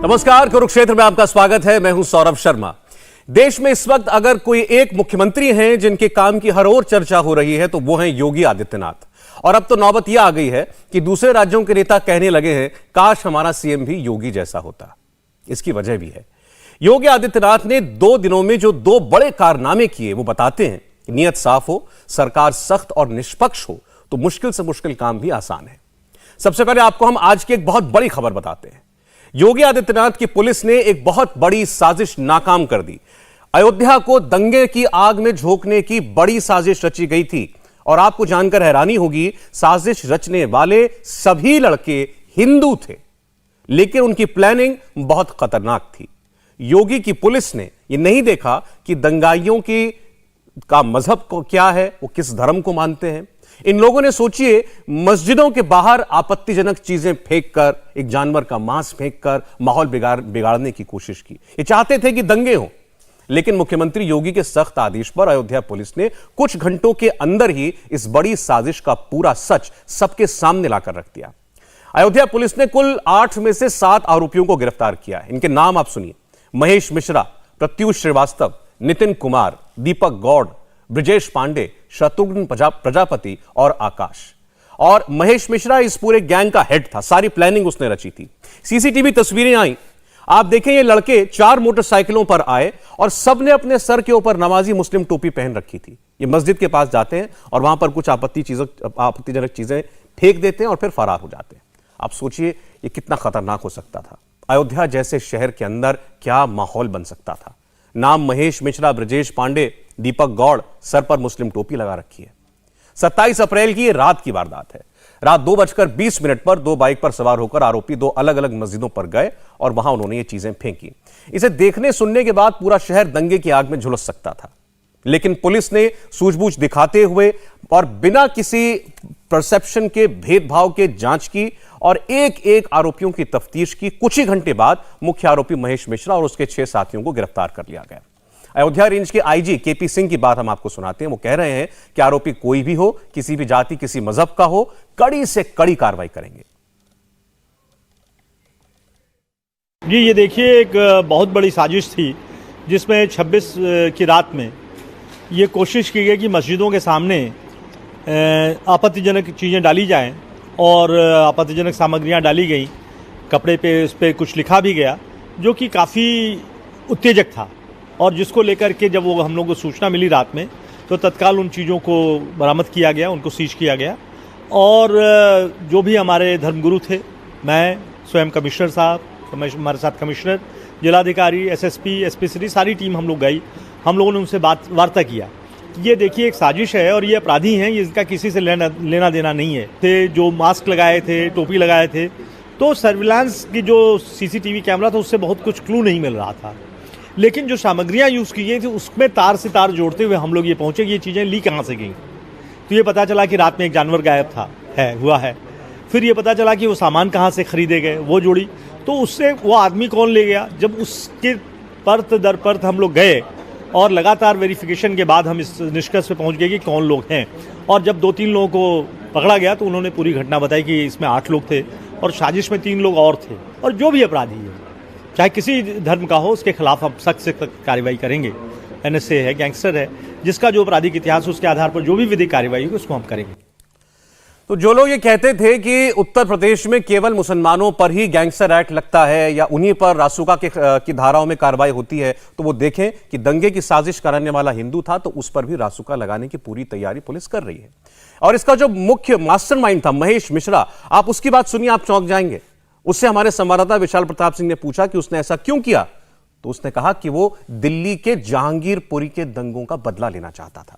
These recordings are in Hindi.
नमस्कार, कुरुक्षेत्र में आपका स्वागत है। मैं हूं सौरभ शर्मा। देश में इस वक्त अगर कोई एक मुख्यमंत्री हैं जिनके काम की हर ओर चर्चा हो रही है तो वो हैं योगी आदित्यनाथ। और अब तो नौबत यह आ गई है कि दूसरे राज्यों के नेता कहने लगे हैं, काश हमारा सीएम भी योगी जैसा होता। इसकी वजह भी है, योगी आदित्यनाथ ने 2 दिनों में जो 2 बड़े कारनामे किए वो बताते हैं कि नियत साफ हो, सरकार सख्त और निष्पक्ष हो तो मुश्किल से मुश्किल काम भी आसान है। सबसे पहले आपको हम आज की एक बहुत बड़ी खबर बताते हैं। योगी आदित्यनाथ की पुलिस ने एक बहुत बड़ी साजिश नाकाम कर दी। अयोध्या को दंगे की आग में झोंकने की बड़ी साजिश रची गई थी और आपको जानकर हैरानी होगी, साजिश रचने वाले सभी लड़के हिंदू थे, लेकिन उनकी प्लानिंग बहुत खतरनाक थी। योगी की पुलिस ने यह नहीं देखा कि दंगाइयों का मजहब को क्या है, वो किस धर्म को मानते हैं। इन लोगों ने सोचिए मस्जिदों के बाहर आपत्तिजनक चीजें फेंककर, एक जानवर का मांस फेंककर माहौल बिगाड़ने की कोशिश की। ये चाहते थे कि दंगे हों, लेकिन मुख्यमंत्री योगी के सख्त आदेश पर अयोध्या पुलिस ने कुछ घंटों के अंदर ही इस बड़ी साजिश का पूरा सच सबके सामने लाकर रख दिया। अयोध्या पुलिस ने कुल 8 में से 7 आरोपियों को गिरफ्तार किया। इनके नाम आप सुनिए: महेश मिश्रा, प्रत्युष श्रीवास्तव, नितिन कुमार, दीपक गौड़, ब्रजेश पांडे, शत्रुघ्न प्रजापति और आकाश। और महेश मिश्रा इस पूरे गैंग का हेड था, सारी प्लानिंग उसने रची थी। सीसीटीवी तस्वीरें आई, आप देखें, ये लड़के 4 मोटरसाइकिलों पर आए और सबने अपने सर के ऊपर नमाजी मुस्लिम टोपी पहन रखी थी। ये मस्जिद के पास जाते हैं और वहां पर कुछ आपत्तिजनक चीजें फेंक देते हैं और फिर फरार हो जाते हैं। आप सोचिए ये कितना खतरनाक हो सकता था। अयोध्या जैसे शहर के अंदर क्या माहौल बन सकता था। नाम महेश मिश्रा, ब्रजेश पांडे, दीपक गौड़, सर पर मुस्लिम टोपी लगा रखी है। 27 अप्रैल की रात की वारदात है। रात 2:20 पर 2 बाइक पर सवार होकर आरोपी 2 अलग अलग मस्जिदों पर गए और वहां उन्होंने ये चीजें फेंकी। इसे देखने सुनने के बाद पूरा शहर दंगे की आग में झुलस सकता था, लेकिन पुलिस ने सूझबूझ दिखाते हुए और बिना किसी परसेप्शन के, भेदभाव के जांच की और एक एक आरोपियों की तफ्तीश की। कुछ ही घंटे बाद मुख्य आरोपी महेश मिश्रा और उसके 6 साथियों को गिरफ्तार कर लिया गया। अयोध्या रेंज के आईजी केपी सिंह की बात हम आपको सुनाते हैं। वो कह रहे हैं कि आरोपी कोई भी हो, किसी भी जाति, किसी मजहब का हो, कड़ी से कड़ी कार्रवाई करेंगे। जी, ये देखिए, एक बहुत बड़ी साजिश थी जिसमें 26 की रात में ये कोशिश की गई कि मस्जिदों के सामने आपत्तिजनक चीज़ें डाली जाएं और आपत्तिजनक सामग्रियां डाली गई। कपड़े पे उस पर कुछ लिखा भी गया जो कि काफ़ी उत्तेजक था, और जिसको लेकर के जब वो हम लोग को सूचना मिली रात में तो तत्काल उन चीज़ों को बरामद किया गया, उनको सीज किया गया। और जो भी हमारे धर्मगुरु थे, मैं स्वयं कमिश्नर साहब, हमारे साथ कमिश्नर, जिलाधिकारी, एसएसपी, एसपी सिटी, सारी टीम हम लोग गई। हम लोगों ने उनसे वार्ता किया। ये देखिए, एक साजिश है और ये अपराधी हैं, इसका किसी से लेना देना नहीं है। थे जो मास्क लगाए थे, टोपी लगाए थे, तो सर्विलांस की जो सीसीटीवी कैमरा था उससे बहुत कुछ क्लू नहीं मिल रहा था। लेकिन जो सामग्रियां यूज़ की गई थी उसमें तार से तार जोड़ते हुए हम लोग ये पहुंचे कि ये चीज़ें ली कहाँ से गई। तो ये पता चला कि रात में एक जानवर गायब हुआ है। फिर ये पता चला कि वो सामान कहाँ से खरीदे गए, वो जोड़ी। तो उससे वो आदमी कौन ले गया, जब उसके परत दर परत हम लोग गए और लगातार वेरिफिकेशन के बाद हम इस निष्कर्ष पे पहुंच गए कि कौन लोग हैं। और जब 2-3 लोगों को पकड़ा गया तो उन्होंने पूरी घटना बताई कि इसमें 8 लोग थे और साजिश में 3 लोग और थे। और जो भी अपराधी है, चाहे किसी धर्म का हो, उसके खिलाफ हम सख्त से कार्रवाई करेंगे। एनएसए है, गैंगस्टर है, जिसका जो आपराधिक इतिहास, उसके आधार पर जो भी विधिक कार्रवाई होगी उसको हम करेंगे। तो जो लोग ये कहते थे कि उत्तर प्रदेश में केवल मुसलमानों पर ही गैंगस्टर एक्ट लगता है या उन्हीं पर रासुका की धाराओं में कार्रवाई होती है, तो वो देखें कि दंगे की साजिश कराने वाला हिंदू था तो उस पर भी रासुका लगाने की पूरी तैयारी पुलिस कर रही है। और इसका जो मुख्य मास्टरमाइंड था महेश मिश्रा, आप उसकी बात सुनिए, आप चौंक जाएंगे। उससे हमारे संवाददाता विशाल प्रताप सिंह ने पूछा कि उसने ऐसा क्यों किया, तो उसने कहा कि वो दिल्ली के जहांगीरपुरी के दंगों का बदला लेना चाहता था।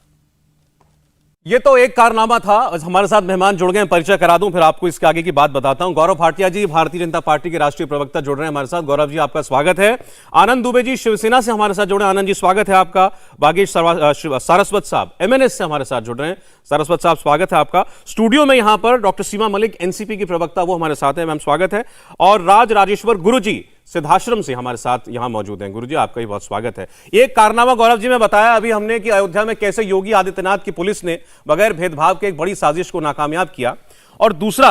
ये तो एक कारनामा था। हमारे साथ मेहमान जुड़ गए हैं, परिचय करा दूं फिर आपको इसके आगे की बात बताता हूं। गौरव भाटिया जी, भारतीय जनता पार्टी के राष्ट्रीय प्रवक्ता, जुड़ रहे हैं हमारे साथ। गौरव जी, आपका स्वागत है। आनंद दुबे जी शिवसेना से हमारे साथ जुड़े हैं। आनंद जी, स्वागत है आपका। बागेश सारस्वत साहब एमएनएस से हमारे साथ जुड़ रहे हैं। सारस्वत साहब, स्वागत है आपका। स्टूडियो में यहां पर डॉक्टर सीमा मलिक, एनसीपी की प्रवक्ता, वो हमारे साथ है। मैम, स्वागत है। और राजेश्वर गुरु जी सिद्धाश्रम से हमारे साथ यहां मौजूद हैं। गुरुजी, आपका भी बहुत स्वागत है। एक कारनामा गौरव जी में बताया अभी हमने कि अयोध्या में कैसे योगी आदित्यनाथ की पुलिस ने बगैर भेदभाव के एक बड़ी साजिश को नाकामयाब किया, और दूसरा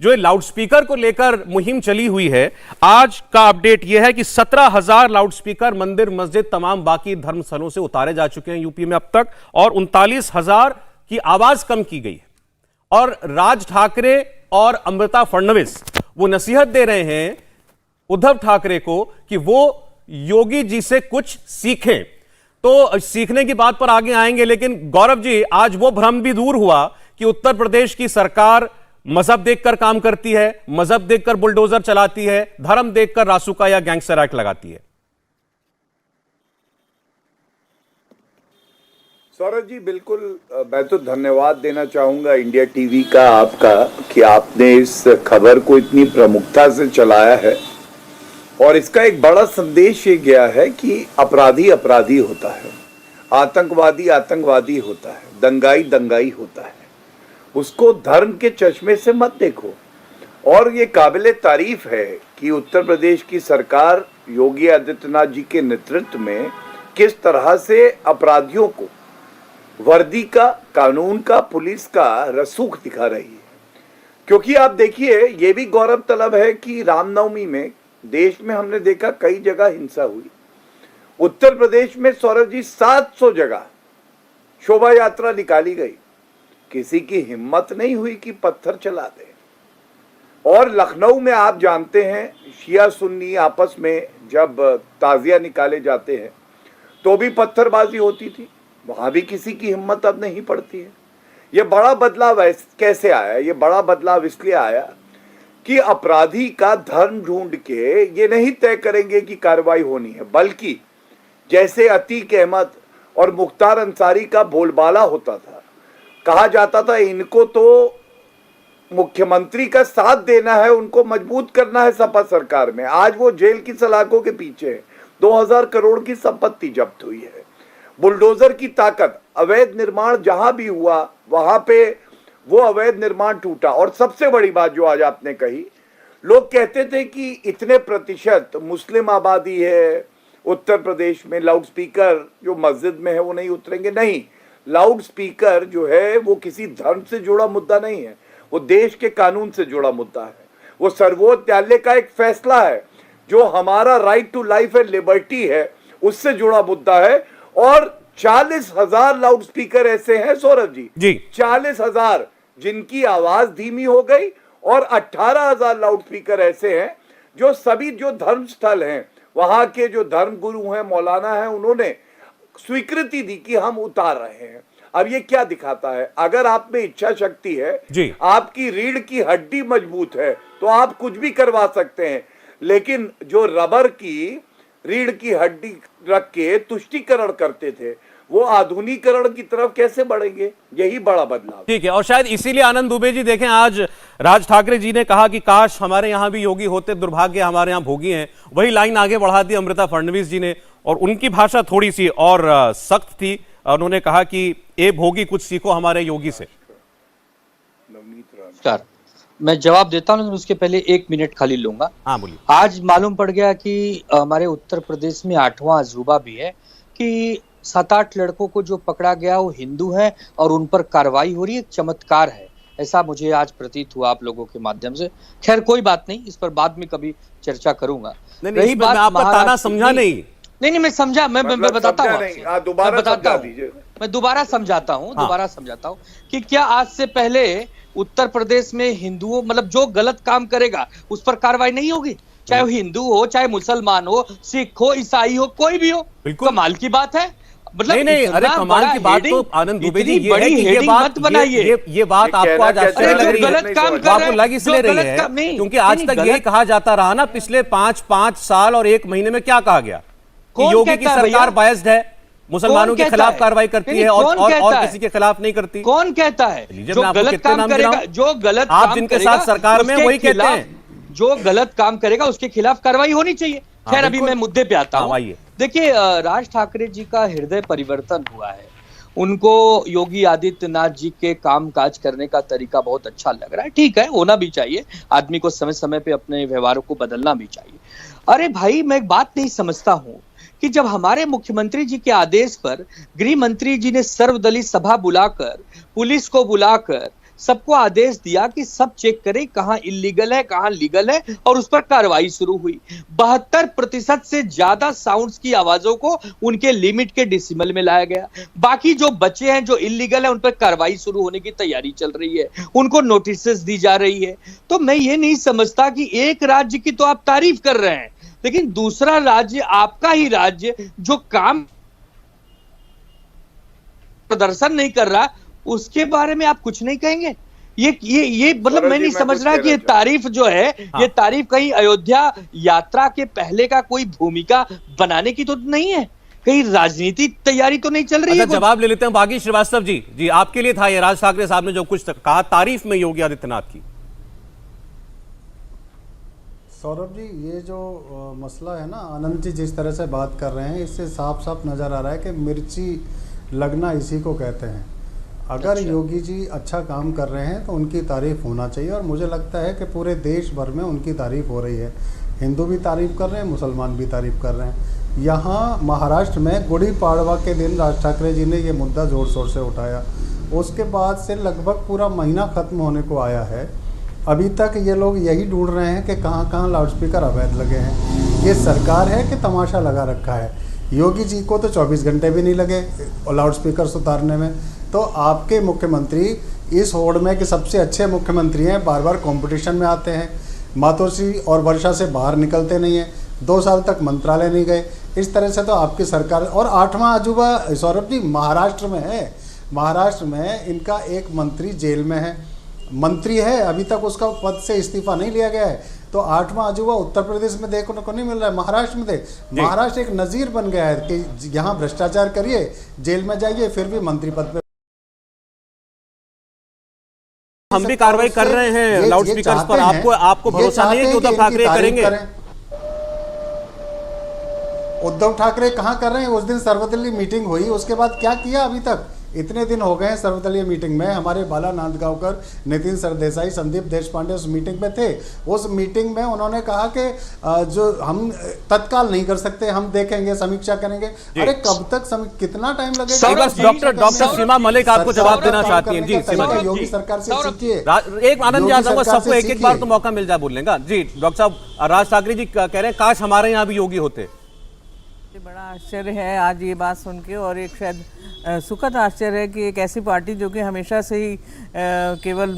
जो ये लाउडस्पीकर को लेकर मुहिम चली हुई है, आज का अपडेट यह है कि 17,000 लाउडस्पीकर मंदिर, मस्जिद, तमाम बाकी धर्मस्थलों से उतारे जा चुके हैं यूपी में अब तक, और 39,000 की आवाज कम की गई है। और राज ठाकरे और अमृता फडणवीस वो नसीहत दे रहे हैं उद्धव ठाकरे को कि वो योगी जी से कुछ सीखें। तो सीखने की बात पर आगे आएंगे, लेकिन गौरव जी, आज वो भ्रम भी दूर हुआ कि उत्तर प्रदेश की सरकार मजहब देखकर काम करती है, मजहब देखकर बुलडोजर चलाती है, धर्म देखकर रासुका या गैंगस्टर एक्ट लगाती है। सौरभ जी, बिल्कुल मैं तो धन्यवाद देना चाहूंगा इंडिया टीवी का, आपका, कि आपने इस खबर को इतनी प्रमुखता से चलाया है। और इसका एक बड़ा संदेश ये गया है कि अपराधी अपराधी होता है, आतंकवादी आतंकवादी होता है, दंगाई दंगाई होता है, उसको धर्म के चश्मे से मत देखो। और ये काबिले तारीफ है कि उत्तर प्रदेश की सरकार योगी आदित्यनाथ जी के नेतृत्व में किस तरह से अपराधियों को वर्दी का, कानून का, पुलिस का रसूख दिखा रही है। क्योंकि आप देखिए, ये भी गौरव तलब है कि रामनवमी में देश में हमने देखा कई जगह हिंसा हुई। उत्तर प्रदेश में सौरभ जी 700 जगह शोभा यात्रा निकाली गई, किसी की हिम्मत नहीं हुई कि पत्थर चला दे। और लखनऊ में आप जानते हैं, शिया सुन्नी आपस में जब ताजिया निकाले जाते हैं तो भी पत्थरबाजी होती थी, वहां भी किसी की हिम्मत अब नहीं पड़ती है। ये बड़ा बदलाव कैसे आया? ये बड़ा बदलाव इसलिए आया कि अपराधी का धर्म ढूंढ के ये नहीं तय करेंगे कि कार्रवाई होनी है, बल्कि जैसे अतीक अहमद और मुख्तार अंसारी का बोलबाला होता था, कहा जाता था इनको तो मुख्यमंत्री का साथ देना है, उनको मजबूत करना है सपा सरकार में। आज वो जेल की सलाखों के पीछे है। 2000 करोड़ की संपत्ति जब्त हुई है, बुलडोजर की ताकत, अवैध निर्माण जहां भी हुआ वहां पे वो अवैध निर्माण टूटा। और सबसे बड़ी बात जो आज आपने कही, लोग कहते थे कि इतने प्रतिशत मुस्लिम आबादी है उत्तर प्रदेश में, लाउडस्पीकर जो मस्जिद में है वो नहीं उतरेंगे। नहीं, लाउडस्पीकर जो है वो किसी धर्म से जुड़ा मुद्दा नहीं है, वो देश के कानून से जुड़ा मुद्दा है। वो सर्वोच्च न्यायालय का एक फैसला है जो हमारा right to life and liberty है, उससे जुड़ा मुद्दा है। और 40,000 लाउडस्पीकर ऐसे हैं सौरभ जी 40,000 जिनकी आवाज धीमी हो गई, और 18,000 लाउडस्पीकर ऐसे हैं जो सभी जो धर्म स्थल हैं, वहां के जो धर्म गुरु हैं, मौलाना हैं, उन्होंने स्वीकृति दी कि हम उतार रहे हैं। अब ये क्या दिखाता है? अगर आप में इच्छा शक्ति है, आपकी रीढ़ की हड्डी मजबूत है, तो आप कुछ भी करवा सकते हैं। लेकिन जो रबर की रीढ़ की हड्डी रख के तुष्टीकरण करते थे, वो आधुनिकीकरण की तरफ कैसे बढ़ेंगे? यही बड़ा बदलाव। ठीक है, और शायद इसीलिए आनंद दुबे जी देखें, आज राज ठाकरे जी ने कहा कि काश हमारे यहां भी योगी होते, दुर्भाग्य हमारे यहां भोगी हैं। वही लाइन आगे बढ़ा दी अमृता फडणवीस जी ने, और उनकी भाषा थोड़ी सी और सख्त थी। उन्होंने कहा कि ए भोगी कुछ सीखो हमारे योगी से। मैं जवाब देता हूं, लेकिन उसके पहले 1 मिनट खाली लूंगा। हाँ बोलिए। आज मालूम पड़ गया कि हमारे उत्तर प्रदेश में 8वां अजूबा भी है कि 7-8 लड़कों को जो पकड़ा गया वो हिंदू हैं और उन पर कार्रवाई हो रही है। एक चमत्कार है, ऐसा मुझे आज प्रतीत हुआ आप लोगों के माध्यम से। खैर कोई बात नहीं, इस पर बाद में कभी चर्चा करूंगा। रही बात, आपका ताना समझा नहीं, मैं समझा, मैं बताता हूँ, मैं दोबारा समझाता हूँ कि क्या आज से पहले उत्तर प्रदेश में हिंदुओं, मतलब जो गलत काम करेगा उस पर कार्रवाई नहीं होगी? चाहे वो हिंदू हो, चाहे मुसलमान हो, सिख हो, ईसाई हो, कोई भी हो। कमाल की बात है। मतलब नहीं, अरे कमाल की बात तो आनंद दुबे जी ये है कि ये बात आपको आज आश्चर्य लग रही है, आपको लग इसलिए रही है क्योंकि आज तक यही कहा जाता रहा ना, पिछले 5 साल और 1 महीने में क्या कहा गया कि योगी की सरकार बायस्ड है, मुसलमानों के खिलाफ कार्रवाई करती है और किसी के खिलाफ नहीं करती। कौन कहता है? जो गलत काम करेगा, जो गलत आप जिनके साथ सरकार में वही कहते हैं, जो गलत काम करेगा उसके खिलाफ कार्रवाई होनी चाहिए। खैर अभी मैं मुद्दे पे आता हूँ। देखिए, राज ठाकरे जी का हृदय परिवर्तन हुआ है। उनको योगी आदित्यनाथ जी के काम काज करने का तरीका बहुत अच्छा लग रहा है। ठीक है, होना भी चाहिए, आदमी को समय समय पे अपने व्यवहारों को बदलना भी चाहिए। अरे भाई, मैं एक बात नहीं समझता हूँ कि जब हमारे मुख्यमंत्री जी के आदेश पर गृह मंत्री जी ने सर्वदलीय सभा बुलाकर, पुलिस को बुलाकर, सबको आदेश दिया कि सब चेक करें कहां इलीगल है कहां लीगल है, और उस पर कार्रवाई शुरू हुई। 72% से ज्यादा साउंड्स की आवाजों को उनके लिमिट के डेसिमल में लाया गया। बाकी जो बचे हैं जो इलीगल है उन पर कार्रवाई शुरू होने की तैयारी चल रही है, उनको नोटिसेस दी जा रही है। तो मैं ये नहीं समझता कि एक राज्य की तो आप तारीफ कर रहे हैं, लेकिन दूसरा राज्य, आपका ही राज्य जो काम प्रदर्शन नहीं कर रहा, उसके बारे में आप कुछ नहीं कहेंगे। ये मतलब मैं नहीं समझ रहा कि ये तारीफ जो है, ये तारीफ कहीं अयोध्या यात्रा के पहले का कोई भूमिका बनाने की तो नहीं है, कहीं राजनीतिक तैयारी तो नहीं चल रही है। जवाब ले लेते हैं बागी श्रीवास्तव जी। जी, आपके लिए था ये राज ठाकरे साहब ने जो कुछ कहा तारीफ में योगी आदित्यनाथ की। सौरभ जी, ये जो मसला है ना, आनंद जी जिस तरह से बात कर रहे हैं, इससे साफ साफ नजर आ रहा है कि मिर्ची लगना इसी को कहते हैं। अगर योगी जी अच्छा काम कर रहे हैं तो उनकी तारीफ होना चाहिए, और मुझे लगता है कि पूरे देश भर में उनकी तारीफ हो रही है। हिंदू भी तारीफ कर रहे हैं, मुसलमान भी तारीफ कर रहे हैं। यहाँ महाराष्ट्र में गुड़ी पाड़वा के दिन राज ठाकरे जी ने ये मुद्दा ज़ोर शोर से उठाया, उसके बाद से लगभग पूरा महीना ख़त्म होने को आया है, अभी तक ये लोग यही ढूंढ रहे हैं कि कहाँ कहाँ लाउडस्पीकर अवैध लगे हैं। ये सरकार है कि तमाशा लगा रखा है? योगी जी को तो 24 घंटे भी नहीं लगे लाउडस्पीकर उतारने में। तो आपके मुख्यमंत्री इस होड़ में कि सबसे अच्छे मुख्यमंत्री हैं, बार बार कंपटीशन में आते हैं, मातोश्री और वर्षा से बाहर निकलते नहीं हैं, 2 साल तक मंत्रालय नहीं गए। इस तरह से तो आपकी सरकार, और 8वां अजूबा सौरभ जी महाराष्ट्र में है। महाराष्ट्र में इनका एक मंत्री जेल में है, मंत्री है, अभी तक उसका पद से इस्तीफा नहीं लिया गया है। तो 8वां अजूबा उत्तर प्रदेश में देखने को नहीं मिल रहा है, महाराष्ट्र में देख, महाराष्ट्र एक नज़ीर बन गया है कि यहाँ भ्रष्टाचार करिए, जेल में जाइए, फिर भी मंत्री पद पे। हम भी कार्रवाई कर रहे हैं लाउडस्पीकर पर, आपको भरोसा नहीं है कि उद्धव ठाकरे करेंगे? उद्धव ठाकरे कहाँ कर रहे हैं? उस दिन सर्वदलीय मीटिंग हुई, उसके बाद क्या किया? अभी तक इतने दिन हो गए हैं सर्वदलीय मीटिंग में। हमारे बाला नांदगांवकर, नितिन सरदेसाई, संदीप देशपांडे उस मीटिंग में थे। उस मीटिंग में उन्होंने कहा कि जो हम तत्काल नहीं कर सकते, हम देखेंगे, समीक्षा करेंगे। अरे कब तक कितना टाइम लगेगा? डॉक्टर सीमा मलिक आपको जवाब देना चाहती हैं। जी सीमा जी, योगी सरकार से सीखिए। एक आनंद जी, सबको एक बार तो मौका मिल जाए बोलने का। जी डॉक्टर साहब, राज ठाकरे जी कह रहे हैं काश हमारे यहाँ भी योगी होते। बड़ा आश्चर्य है आज ये बात सुन के, और एक शायद सुखद आश्चर्य है कि एक ऐसी पार्टी जो कि हमेशा से ही केवल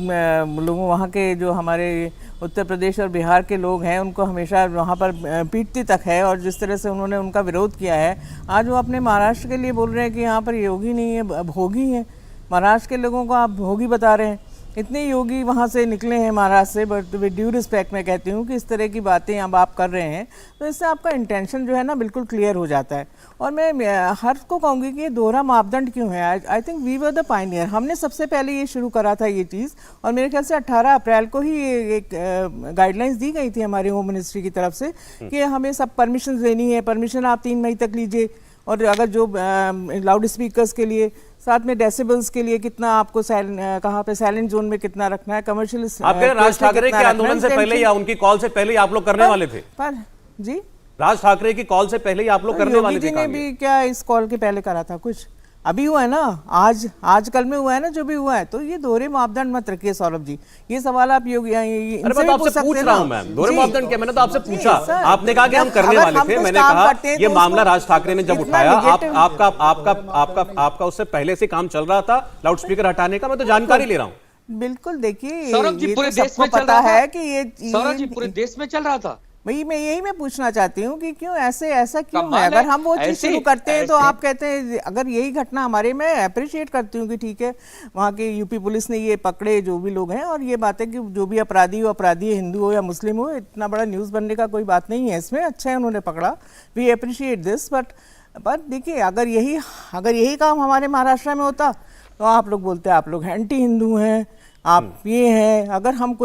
लोगों, वहाँ के जो हमारे उत्तर प्रदेश और बिहार के लोग हैं, उनको हमेशा वहाँ पर पीटती तक है, और जिस तरह से उन्होंने उनका विरोध किया है, आज वो अपने महाराष्ट्र के लिए बोल रहे हैं कि यहाँ पर योगी नहीं है, भोगी हैं। महाराष्ट्र के लोगों को आप भोगी बता रहे हैं। इतने योगी वहाँ से निकले हैं महाराष्ट्र से, बट विद ड्यू रिस्पेक्ट मैं कहती हूँ कि इस तरह की बातें अब आप कर रहे हैं तो इससे आपका इंटेंशन जो है ना बिल्कुल क्लियर हो जाता है। और मैं हर को कहूँगी कि ये दोहरा मापदंड क्यों है। I think we were the pioneer, हमने सबसे पहले ये शुरू करा था ये चीज़, और मेरे ख्याल से 18 अप्रैल को ही ये एक गाइडलाइंस दी गई थी हमारी होम मिनिस्ट्री की तरफ से कि हमें सब परमिशन देनी है, परमिशन आप 3 मई तक लीजिए, और अगर जो लाउड स्पीकर्स के लिए, साथ में डेसिबल्स के लिए कितना आपको कहाँ पे साइलेंट जोन में कितना रखना है, कमर्शियल। आप कह रहे हैं राज ठाकरे के आंदोलन से पहले या उनकी कॉल से पहले ही आप लोग करने वाले थे? जी, राज ठाकरे की कॉल से पहले ही आप लोग करने वाले थे? योगी जी ने भी क्या इस कॉल के पहले करा था? कुछ अभी हुआ है ना, आज कल में हुआ है ना जो भी हुआ है। तो ये दोहरे मापदंड मत रखिए सौरभ जी, ये सवाल आप योगी मैं तो आपसे पूछ रहा हूं मैम, दोहरे मापदंड क्या? मैंने तो आपसे पूछा, आपने कहा कि हम करने वाले थे, मैंने कहा ये मामला राज ठाकरे ने जब उठाया, आपका उससे पहले से काम चल रहा था लाउडस्पीकर हटाने का, मैं तो जानकारी ले रहा हूँ। बिल्कुल, देखिए सौरभ जी पूरे देश में पता है कि ये सौरभ जी पूरे देश में चल रहा था। मैं पूछना चाहती हूँ कि क्यों ऐसा क्यों है? अगर हम वो चीज शुरू करते हैं तो आप कहते हैं, अगर यही घटना हमारे, मैं अप्रिशिएट करती हूँ कि ठीक है वहाँ के यूपी पुलिस ने ये पकड़े जो भी लोग हैं, और ये बात है कि जो भी अपराधी हो, हिंदू हो या मुस्लिम हो, इतना बड़ा न्यूज़ बनने का कोई बात नहीं है इसमें। अच्छा है उन्होंने पकड़ा, वी अप्रिशिएट दिस। बट देखिए, अगर यही काम हमारे महाराष्ट्र में होता तो आप लोग बोलते आप लोग एंटी हिंदू हैं, आप ये हैं। अगर हम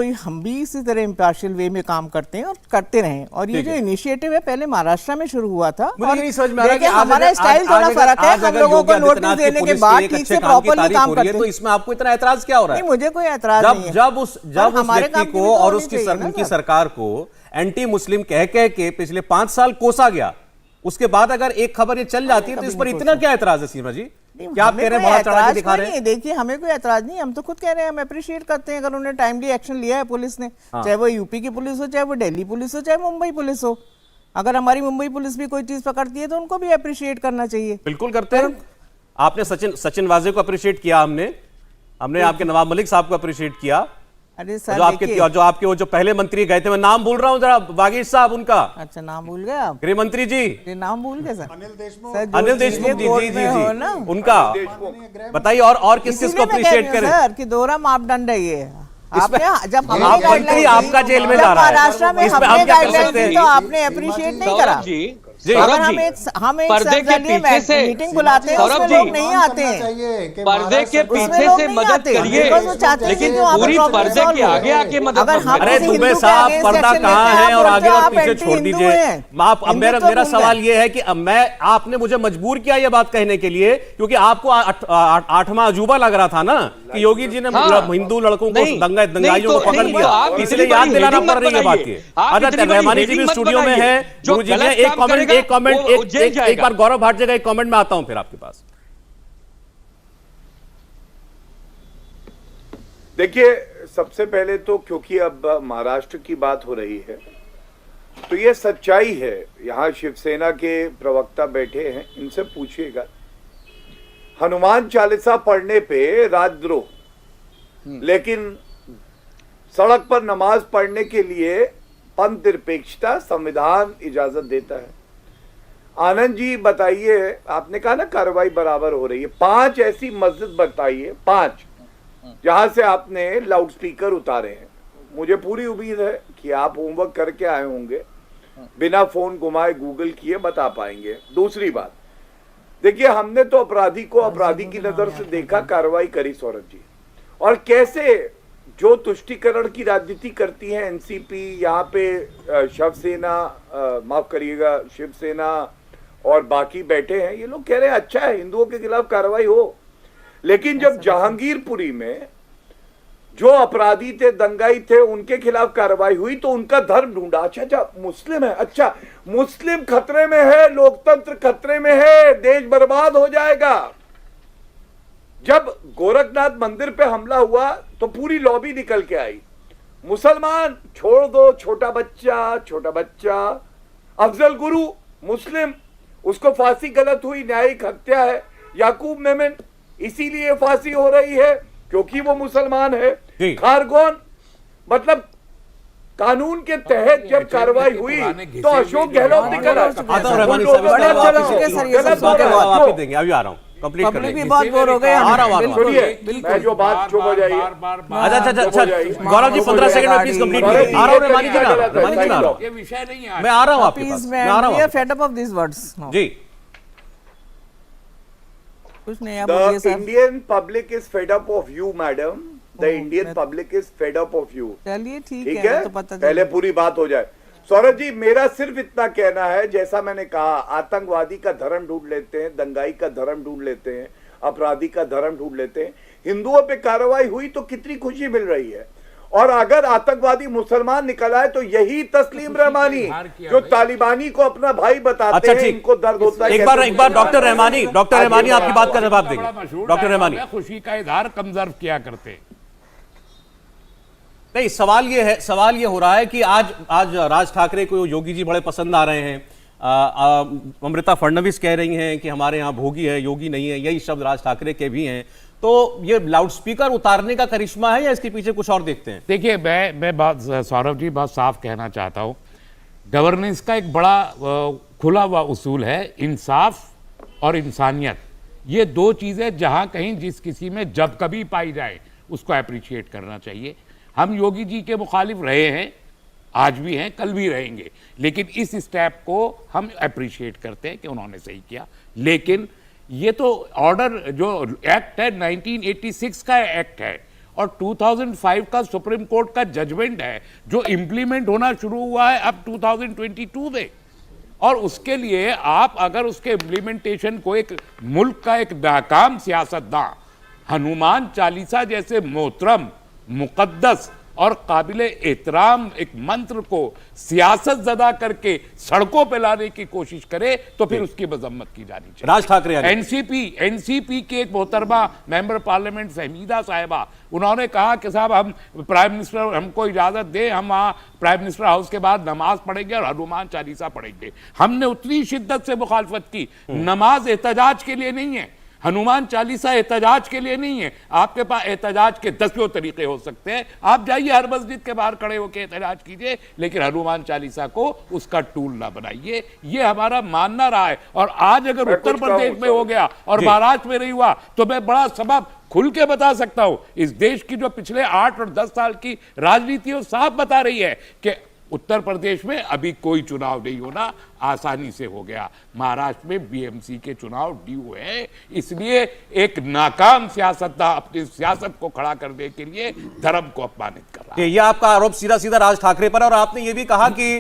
भी इसी तरह इम्पार्शियल वे में काम करते हैं और करते रहें, और ये जो इनिशिएटिव है पहले महाराष्ट्र में शुरू हुआ था, मुझे नहीं समझ में आ रहा कि हमारा स्टाइल थोड़ा फर्क है। हम लोगों को नोटिस देने के बाद ठीक से प्रॉपर्ली काम करते हैं, तो इसमें आपको इतना ऐतराज क्या हो रहा है? नहीं, मुझे कोई ऐतराज नहीं है। जब उस व्यक्ति को और उनकी सरकार को एंटी मुस्लिम कह के पिछले 5 साल कोसा गया, उसके बाद अगर एक खबर ये चल जाती है तो इस पर इतना क्या ऐतराज है सीमा जी? क्या आप कह रहे हैं बड़ा चढ़ा के दिखा रहे हैं? देखिए, हमें कोई ऐतराज नहीं, हम तो खुद कह रहे हैं, हम अप्रिशिएट करते हैं अगर उन्होंने टाइमली एक्शन लिया है पुलिस ने, चाहे वो यूपी की पुलिस हो, चाहे वो दिल्ली पुलिस हो, चाहे मुंबई पुलिस हो। अगर हमारी मुंबई पुलिस भी कोई चीज पकड़ती है तो उनको भी अप्रिशिएट करना चाहिए। बिल्कुल करते हैं। आपने सचिन वाजे को अप्रिशिएट किया, हमने आपके नवाब मलिक साहब को अप्रिशिएट किया। अरे सर, जो आपके वो जो पहले मंत्री गए थे, मैं नाम भूल रहा हूँ जरा, वागीश साहब उनका। अच्छा, नाम भूल गए आप? गृह मंत्री जी, ये नाम भूल गए सर? अनिल देशमुख। अनिल देशमुख जी, जी जी हो ना? जी, उनका बताइए। और किस किस को अप्रिशिएट करें सर कि दोहरा मापदंड है ये। आपने जब मंत्री आपका जेल में जा रहा है, महाराष्ट्र में इसमें हम हमने क्या कर गाइडलाइन सकते दी हैं? तो आपने अप्रिशिएट नहीं करा। सौरभ जी, हम एक पर्दे के पीछे से मीटिंग बुलाते हैं, सौरभ उसमें जी, लोग नहीं आते हैं। पर्दे के पीछे से मदद करिए, लेकिन पूरी पर्दे के आगे आके मदद। अरे दुबे साहब, पर्दा कहाँ है और आगे और पीछे छोड़ दीजिए। आप, मेरा सवाल ये है कि आपने मुझे मजबूर किया ये बात कहने के लिए, क्योंकि आपको 8वां अजूबा लग रहा था ना कि योगी जी ने हिंदू लड़कों को, दंगाइयों को पकड़ लिया, इसलिए याद दिलाना पड़ रही है बात की। अच्छा, रहमानी जी भी स्टूडियो में है, गुरु जी ने एक कमेंट एक बार गौरव भाटिया का एक कमेंट में आता हूं फिर आपके पास। देखिए, सबसे पहले तो क्योंकि अब महाराष्ट्र की बात हो रही है तो ये सच्चाई है। यहां शिवसेना के प्रवक्ता बैठे हैं, इनसे पूछिएगा, हनुमान चालीसा पढ़ने पे राजद्रोह, लेकिन सड़क पर नमाज पढ़ने के लिए पंथ निरपेक्षता संविधान इजाजत देता है। आनंद जी बताइए, आपने कहा ना कार्रवाई बराबर हो रही है, 5 ऐसी मस्जिद बताइए, 5 जहां से आपने लाउडस्पीकर उतारे हैं। मुझे पूरी उम्मीद है कि आप होमवर्क करके आए होंगे, बिना फोन घुमाए गूगल किए बता पाएंगे। दूसरी बात, देखिए, हमने तो अपराधी को अपराधी की नजर से देखा, कार्रवाई करी सौरभ जी, और कैसे जो तुष्टीकरण की राजनीति करती है एनसीपी, यहाँ पे शिवसेना, माफ करिएगा, शिवसेना और बाकी बैठे हैं, ये लोग कह रहे हैं अच्छा है हिंदुओं के खिलाफ कार्रवाई हो, लेकिन जब जहांगीरपुरी में जो अपराधी थे, दंगाई थे, उनके खिलाफ कार्रवाई हुई तो उनका धर्म ढूंढा। अच्छा, मुस्लिम है, अच्छा मुस्लिम खतरे में है, लोकतंत्र खतरे में है, देश बर्बाद हो जाएगा। जब गोरखनाथ मंदिर पे हमला हुआ तो पूरी लॉबी निकल के आई, मुसलमान छोड़ दो, छोटा बच्चा, अफजल गुरु मुस्लिम, उसको फांसी गलत हुई, न्यायिक हत्या है। याकूब मेमन, इसीलिए फांसी हो रही है क्योंकि वो मुसलमान है। खारगोन, मतलब कानून के तहत जब कार्रवाई हुई तो अशोक गहलोत निकल आया। कंप्लीट कर भी बहुत बोर हो गए। मैं जो बात चुप हो जाइए। अच्छा, गौरव जी 15 सेकंड में प्लीज कंप्लीट करिए। आ रहा हूं, रहमानी जी ना, ये विषय नहीं है, मैं आ रहा हूं आपके पास, मैं आ रहा हूं। Fed up of this words जी, कुछ नहीं, आप The बोलिए sir. Indian public is fed up of you, madam. The Indian public is fed up of you. चलिए ठीक ठीक है, है, तो पता पहले पूरी बात हो जाए। सौरभ जी, मेरा सिर्फ इतना कहना है, जैसा मैंने कहा, आतंकवादी का धर्म ढूंढ लेते हैं, दंगाई का धर्म ढूंढ लेते हैं, अपराधी का धर्म ढूंढ लेते हैं। हिंदुओं पे कार्रवाई हुई तो कितनी खुशी मिल रही है, और अगर आतंकवादी मुसलमान निकल आए तो यही तस्लीम रहमानी जो तालिबानी को अपना भाई बताते हैं, इनको दर्द होता है। एक बार डॉक्टर रहमानी आपकी बात का जवाब देंगे। डॉक्टर रहमानी, खुशी का इजहार कंजर्व किया करते। नहीं, सवाल ये हो रहा है कि आज राज ठाकरे को योगी जी बड़े पसंद आ रहे हैं। अमृता फडणवीस कह रही हैं कि हमारे यहाँ भोगी है, योगी नहीं है, यही शब्द राज ठाकरे के भी हैं। तो ये लाउडस्पीकर उतारने का करिश्मा है या इसके पीछे कुछ और देखते हैं? देखिए, मैं बात सौरभ जी बहुत साफ कहना चाहता हूँ, गवर्नेंस का एक बड़ा खुला हुआ उसूल है, इंसाफ और इंसानियत। ये 2 चीज़ें जहाँ कहीं जिस किसी में जब कभी पाई जाए उसको अप्रिशिएट करना चाहिए। हम योगी जी के मुखालिफ रहे हैं, आज भी हैं, कल भी रहेंगे, लेकिन इस स्टेप को हम अप्रिशिएट करते हैं कि उन्होंने सही किया। लेकिन ये तो ऑर्डर जो एक्ट है 1986 का एक्ट है और 2005 का सुप्रीम कोर्ट का जजमेंट है जो इम्प्लीमेंट होना शुरू हुआ है अब 2022 में, और उसके लिए आप अगर उसके इम्प्लीमेंटेशन को एक मुल्क का एक नाकाम सियासतदान हनुमान चालीसा जैसे मोहतरम, मुकद्दस और काबिले एहतराम एक मंत्र को सियासत ज़दा करके सड़कों पे लाने की कोशिश करे तो फिर उसकी मजम्मत की जानी चाहिए। राज ठाकरे एनसीपी की एक मोहतरमा मेंबर पार्लियामेंट फहमीदा साहिबा, उन्होंने कहा कि साहब हम प्राइम मिनिस्टर हमको इजाजत दे, हम वहाँ प्राइम मिनिस्टर हाउस के बाद नमाज पढ़ेंगे और हनुमान चालीसा पढ़ेंगे। हमने उतनी शिद्दत से मुखालफत की। नमाज एहतजाज के लिए नहीं है, हनुमान चालीसा एहतजाज के लिए नहीं है। आपके पास एहतजाज के 10 तरीके हो सकते हैं, आप जाइए हर मस्जिद के बाहर खड़े होकर एहतजाज कीजिए, लेकिन हनुमान चालीसा को उसका टूल ना बनाइए। ये हमारा मानना रहा है। और आज अगर उत्तर प्रदेश में हो गया और महाराष्ट्र में नहीं हुआ तो मैं बड़ा सबब खुल के बता सकता हूं। इस देश की जो पिछले 8 और 10 साल की राजनीति वो साफ बता रही है कि उत्तर प्रदेश में अभी कोई चुनाव नहीं होना आसानी से हो गया। महाराष्ट्र में बीएमसी के चुनाव ड्यू है, इसलिए एक नाकाम सियासतदान अपनी सियासत को खड़ा करने के लिए धर्म को अपमानित कर रहा है। ये आपका आरोप सीधा सीधा राज ठाकरे पर, और आपने ये भी कहा कि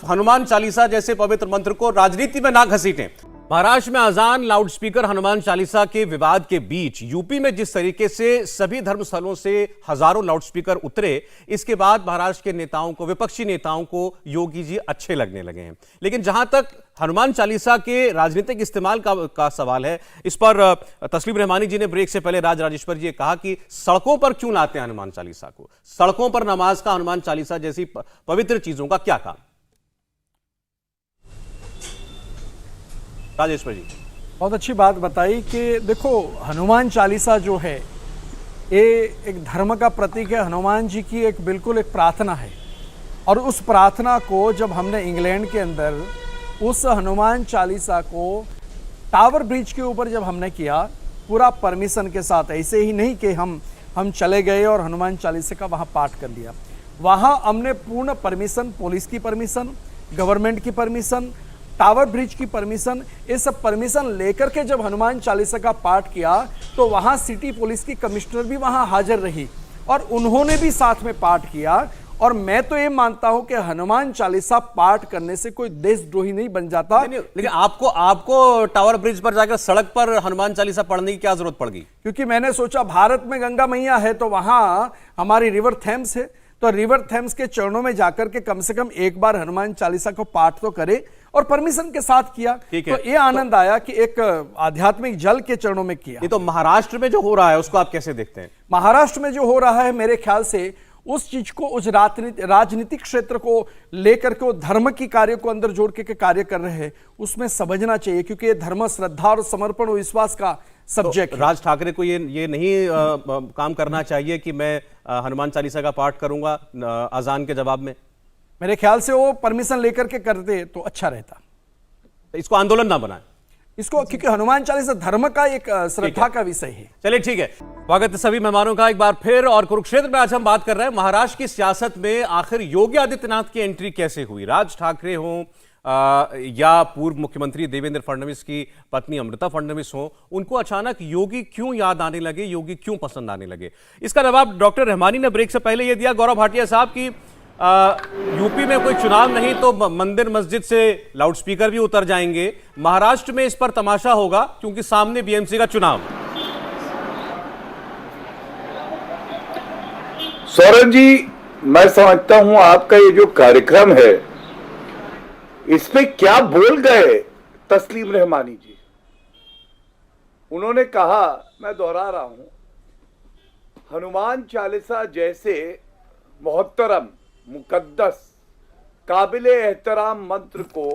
हनुमान चालीसा जैसे पवित्र मंत्र को राजनीति में ना घसीटें। महाराष्ट्र में अजान, लाउडस्पीकर, हनुमान चालीसा के विवाद के बीच यूपी में जिस तरीके से सभी धर्मस्थलों से हजारों लाउडस्पीकर उतरे, इसके बाद महाराष्ट्र के नेताओं को, विपक्षी नेताओं को योगी जी अच्छे लगने लगे हैं। लेकिन जहां तक हनुमान चालीसा के राजनीतिक इस्तेमाल का सवाल है, इस पर तस्लीम रहमानी जी ने ब्रेक से पहले राज राजेश्वर जी कहा कि सड़कों पर क्यों लाते हैं हनुमान चालीसा को, सड़कों पर नमाज का हनुमान चालीसा जैसी पवित्र चीजों का क्या काम। राजेश्वर जी बहुत अच्छी बात बताई कि देखो हनुमान चालीसा जो है ये एक धर्म का प्रतीक है। हनुमान जी की एक बिल्कुल एक प्रार्थना है, और उस प्रार्थना को जब हमने इंग्लैंड के अंदर उस हनुमान चालीसा को टावर ब्रिज के ऊपर जब हमने किया पूरा परमिशन के साथ, ऐसे ही नहीं कि हम चले गए और हनुमान चालीसा का वहाँ पाठ कर लिया, वहाँ हमने पूर्ण परमिशन, पुलिस की परमिशन, गवर्नमेंट की परमिशन, टावर ब्रिज की परमिशन, ये सब परमिशन लेकर के जब हनुमान चालीसा का पाठ किया तो वहाँ सिटी पुलिस की कमिश्नर भी वहाँ हाजिर रही और उन्होंने भी साथ में पाठ किया। और मैं तो ये मानता हूं कि हनुमान चालीसा पाठ करने से कोई देशद्रोही नहीं बन जाता। लेकिन आपको टावर ब्रिज पर जाकर सड़क पर हनुमान चालीसा पढ़ने की क्या जरूरत पड़ गई? क्योंकि मैंने सोचा भारत में गंगा मैया है तो वहां हमारी रिवर थेम्स है, तो रिवर थेम्स के चरणों में जाकर के कम से कम एक बार हनुमान चालीसा को पाठ तो करे, और परमिशन के साथ किया। तो ये आनंद आया कि एक आध्यात्मिक जल के चरणों में किया। ये तो महाराष्ट्र में जो हो रहा है उसको आप कैसे देखते हैं? महाराष्ट्र में जो हो रहा है मेरे ख्याल से उस चीज को, उस राजनीतिक क्षेत्र को लेकर के वो धर्म की कार्य को अंदर जोड़ के कार्य कर रहे हैं, उसमें समझना चाहिए, क्योंकि ये धर्म, श्रद्धा और समर्पण और विश्वास का सब्जेक्ट। तो राज ठाकरे को ये नहीं काम करना चाहिए कि मैं हनुमान चालीसा का पाठ करूंगा अजान के जवाब में? मेरे ख्याल से वो परमिशन लेकर के करते तो अच्छा रहता। इसको आंदोलन ना बनाए इसको, क्योंकि हनुमान चालीसा धर्म का एक श्रद्धा का विषय है। चलिए ठीक है, स्वागत है सभी मेहमानों का एक बार फिर। और कुरुक्षेत्र में आज हम बात कर रहे हैं महाराष्ट्र की सियासत में आखिर योगी आदित्यनाथ की एंट्री कैसे हुई। राज ठाकरे हों या पूर्व मुख्यमंत्री देवेंद्र फडणवीस की पत्नी अमृता फडणवीस हों, उनको अचानक योगी क्यों याद आने लगे, योगी क्यों पसंद आने लगे? इसका जवाब डॉक्टर रहमानी ने ब्रेक से पहले यह दिया, गौरव भाटिया साहब, की यूपी में कोई चुनाव नहीं तो मंदिर मस्जिद से लाउडस्पीकर भी उतर जाएंगे, महाराष्ट्र में इस पर तमाशा होगा क्योंकि सामने बीएमसी का चुनाव। सौरभ जी, मैं समझता हूं आपका ये जो कार्यक्रम है इसमें क्या बोल गए तस्लीम रहमानी जी। उन्होंने कहा, मैं दोहरा रहा हूं, हनुमान चालीसा जैसे मोहतरम, मुकद्दस, काबिले एहतराम मंत्र को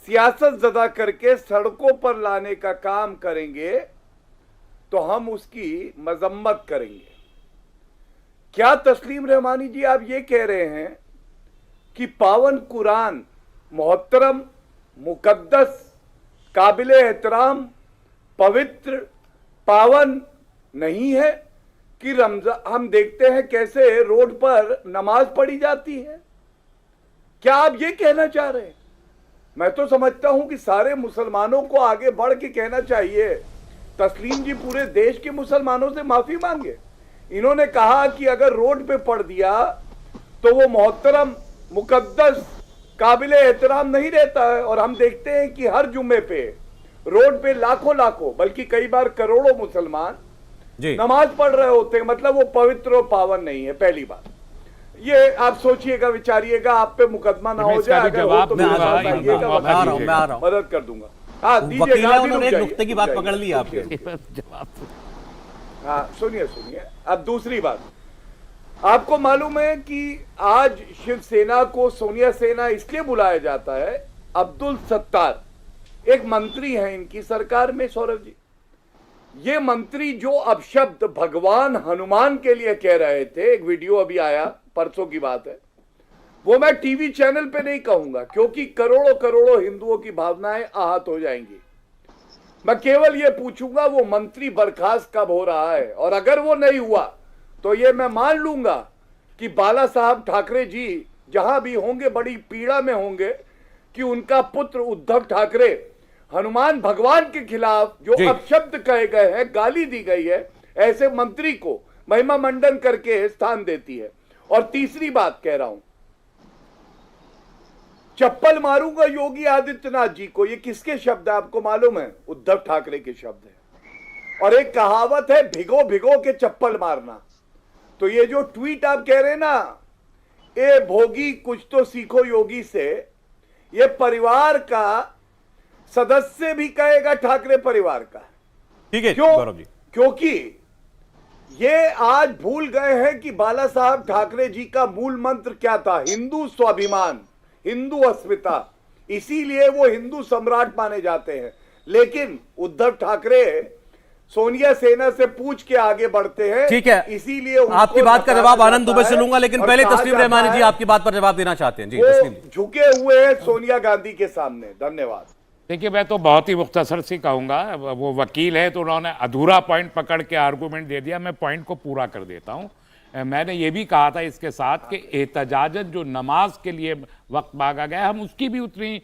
सियासत ज़दा करके सड़कों पर लाने का काम करेंगे तो हम उसकी मजम्मत करेंगे। क्या तस्लीम रहमानी जी आप ये कह रहे हैं कि पावन कुरान मोहतरम, मुकद्दस, काबिले एहतराम, पवित्र, पावन नहीं है? कि हम देखते हैं कैसे रोड पर नमाज पढ़ी जाती है। क्या आप ये कहना चाह रहे हैं? मैं तो समझता हूं कि सारे मुसलमानों को आगे बढ़ के कहना चाहिए, तस्लीम जी पूरे देश के मुसलमानों से माफी मांगे। इन्होंने कहा कि अगर रोड पे पढ़ दिया तो वो मोहतरम, मुकद्दस, काबिले एहतराम नहीं रहता है। और हम देखते हैं कि हर जुम्मे पे रोड पे लाखों बल्कि कई बार करोड़ों मुसलमान जी। नमाज पढ़ रहे होते हैं, मतलब वो पवित्र और पावन नहीं है। पहली बात ये आप सोचिएगा, विचारिएगा, आप पे मुकदमा ना हो जाए। अगर हो तो मैं आ रहा हूं, मदद कर दूंगा। हाँ वकील है, उन्होंने एक नुक्ते की बात पकड़ ली आपके। हाँ सुनिए अब दूसरी बात, आपको मालूम है कि आज शिवसेना को सोनिया सेना इसलिए बुलाया जाता है, अब्दुल सत्तार एक मंत्री हैं इनकी सरकार में, सौरभ जी। ये मंत्री जो अपशब्द भगवान हनुमान के लिए कह रहे थे, एक वीडियो अभी आया, परसों की बात है, वो मैं टीवी चैनल पे नहीं कहूंगा क्योंकि करोड़ों करोड़ों हिंदुओं की भावनाएं आहत हो जाएंगी। मैं केवल ये पूछूंगा वो मंत्री बर्खास्त कब हो रहा है, और अगर वो नहीं हुआ तो ये मैं मान लूंगा कि बाला साहब ठाकरे जी जहां भी होंगे बड़ी पीड़ा में होंगे कि उनका पुत्र उद्धव ठाकरे हनुमान भगवान के खिलाफ जो अपशब्द कहे गए हैं, गाली दी गई है, ऐसे मंत्री को महिमा मंडन करके स्थान देती है। और तीसरी बात कह रहा हूं, चप्पल मारूंगा योगी आदित्यनाथ जी को, ये किसके शब्द है आपको मालूम है? उद्धव ठाकरे के शब्द है। और एक कहावत है, भिगो भिगो के चप्पल मारना। तो ये जो ट्वीट आप कह रहे हैं ना, ए भोगी कुछ तो सीखो योगी से, ये परिवार का सदस्य भी कहेगा ठाकरे परिवार का। ठीक है क्यों? क्योंकि ये आज भूल गए हैं कि बाला साहब ठाकरे जी का मूल मंत्र क्या था? हिंदू स्वाभिमान, हिंदू अस्मिता। इसीलिए वो हिंदू सम्राट माने जाते हैं। लेकिन उद्धव ठाकरे सोनिया सेना से पूछ के आगे बढ़ते हैं। ठीक है, इसीलिए आपकी बात का जवाब आनंद दुबे से लूंगा, लेकिन पहले तस्लीम रहमानी जी आपकी बात पर जवाब देना चाहते हैं। जी तस्लीम। झुके हुए हैं सोनिया गांधी के सामने। धन्यवाद। देखिए, मैं तो बहुत ही मुख्तसर से कहूँगा, वो वकील है तो उन्होंने अधूरा पॉइंट पकड़ के आर्गूमेंट दे दिया, मैं पॉइंट को पूरा कर देता हूँ। मैंने ये भी कहा था इसके साथ कि एहतजाजत जो नमाज के लिए वक्त मांगा गया, हम उसकी भी उतनी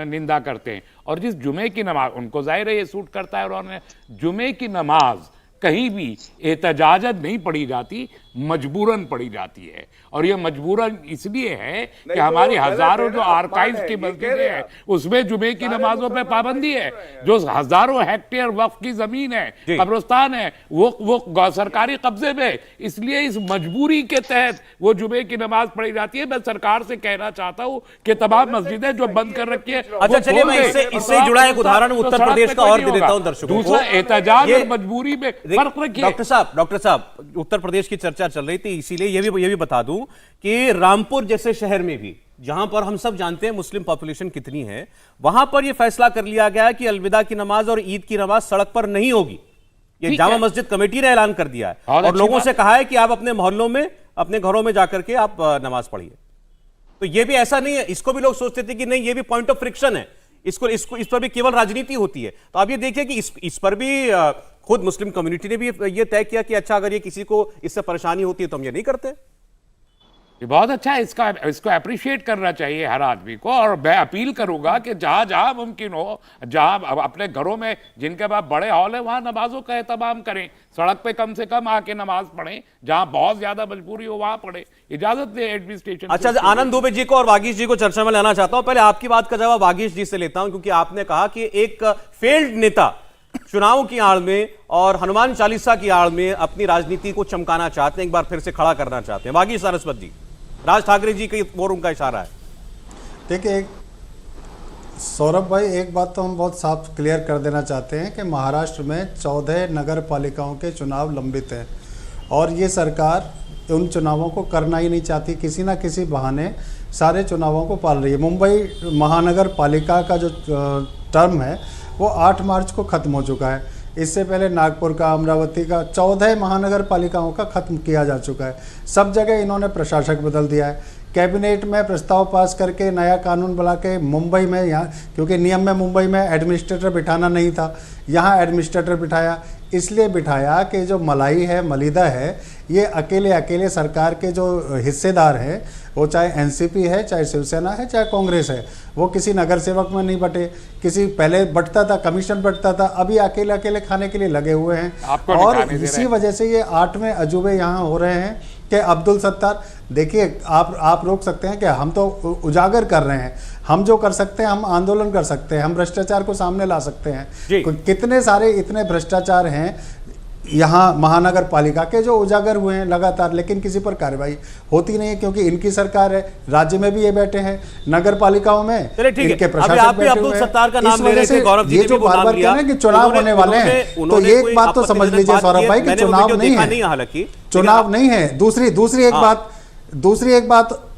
निंदा करते हैं। और जिस जुमे की नमाज, उनको जाहिर है ये सूट करता है, उन्होंने जुमे की नमाज कहीं भी एहतजाजत नहीं पढ़ी जाती, मजबूरन पढ़ी जाती है। और ये मजबूरन इसलिए है कि हमारी हजारों जो आर्काइव्स की मस्जिदें हैं उसमें जुमे की नमाजों पे पाबंदी है। जो हजारों हेक्टेयर वक्फ की जमीन है, कब्रिस्तान है, वो सरकारी कब्जे में, इसलिए इस मजबूरी के तहत वो जुमे की नमाज पढ़ी जाती है। मैं सरकार से कहना चाहता हूँ कि तमाम मस्जिदें जो बंद कर रखी है। अच्छा चलिए, मैं इससे जुड़ा एक उदाहरण उत्तर प्रदेश का और भी देता हूं दर्शकों को। दूसरा, एहतजाज और मजबूरी में फर्क रखिए। डॉक्टर साहब, उत्तर प्रदेश की चर्चा चल रही थी, इसीलिए ये भी बता दूं कि रामपुर जैसे शहर में भी, जहां पर हम सब जानते हैं मुस्लिम पॉपुलेशन कितनी है, वहां पर यह फैसला कर लिया गया कि अलविदा की नमाज और ईद की नमाज सड़क पर नहीं होगी। ये जामा मस्जिद कमेटी ने ऐलान कर दिया है और लोगों से कहा है कि आप अपने मोहल्लों में, अपने घरों में जाकर के आप नमाज पढ़िए। तो ये भी ऐसा नहीं है, इसको भी लोग सोचते थे कि नहीं, ये भी पॉइंट ऑफ फ्रिक्शन है, इस पर भी केवल राजनीति होती है। तो आप ये देखिए कि इस पर भी खुद मुस्लिम कम्युनिटी ने भी ये तय किया कि अच्छा, अगर ये किसी को इससे परेशानी होती है तो हम ये नहीं करते। ये बहुत अच्छा है, इसको अप्रिशिएट करना चाहिए हर आदमी को। और मैं अपील करूंगा कि जहां जहां मुमकिन हो, जहां अपने घरों में जिनके पास बड़े हॉल है, वहां नमाजों का एहतमाम करें। सड़क पे कम से कम आके नमाज पढ़ें, जहां बहुत ज्यादा मजबूरी हो वहां पढ़े। इजाजत दे एडमिनिस्ट्रेशन। अच्छा, आनंद दुबे जी को और वागीश जी को चर्चा में लाना चाहता हूं। पहले आपकी बात का जवाब वागीश जी से लेता हूं, क्योंकि आपने कहा कि एक फेल्ड नेता चुनाव की आड़ में और हनुमान चालीसा की आड़ में अपनी राजनीति को चमकाना चाहते हैं, एक बार फिर से खड़ा करना चाहते हैं। वागीश सारस्वत जी, राज ठाकरे जी के ओर उनका इशारा है। देखिए सौरभ भाई, एक बात तो हम बहुत साफ क्लियर कर देना चाहते हैं कि महाराष्ट्र में 14 नगर पालिकाओं के चुनाव लंबित हैं और ये सरकार उन चुनावों को करना ही नहीं चाहती, किसी ना किसी बहाने सारे चुनावों को पाल रही है। मुंबई महानगर पालिका का जो टर्म है वो 8 मार्च को ख़त्म हो चुका है। इससे पहले नागपुर का, अमरावती का, 14 महानगर पालिकाओं का ख़त्म किया जा चुका है। सब जगह इन्होंने प्रशासक बदल दिया है। कैबिनेट में प्रस्ताव पास करके नया कानून बना के मुंबई में, यहाँ क्योंकि नियम में मुंबई में एडमिनिस्ट्रेटर बिठाना नहीं था, यहाँ एडमिनिस्ट्रेटर बिठाया। इसलिए बिठाया कि जो मलाई है, मलिदा है, ये अकेले सरकार के जो हिस्सेदार हैं, वो चाहे एनसीपी है, चाहे शिवसेना है, चाहे कांग्रेस है, वो किसी नगर सेवक में नहीं बटे। किसी पहले बटता था, कमीशन बटता था, अभी अकेले खाने के लिए लगे हुए हैं। और इसी वजह से ये 8वें अजूबे यहाँ हो रहे हैं कि अब्दुल सत्तार, देखिए आप रोक सकते हैं कि हम तो उजागर कर रहे हैं, हम जो कर सकते हैं, हम आंदोलन कर सकते हैं, हम भ्रष्टाचार को सामने ला सकते हैं। कितने सारे इतने भ्रष्टाचार हैं यहाँ महानगर पालिका के जो उजागर हुए हैं लगातार, लेकिन किसी पर कार्रवाई होती नहीं है क्योंकि इनकी सरकार है, राज्य में भी ये बैठे हैं, नगर पालिकाओं में इनके प्रशासक बैठे हुए हैं। इस वजह से ये जो बार बार कह रहे हैं कि चुनाव होने वाले हैं, तो एक बात तो समझ लीजिए सौरभ भाई कि चुनाव नहीं है, चुनाव नहीं है।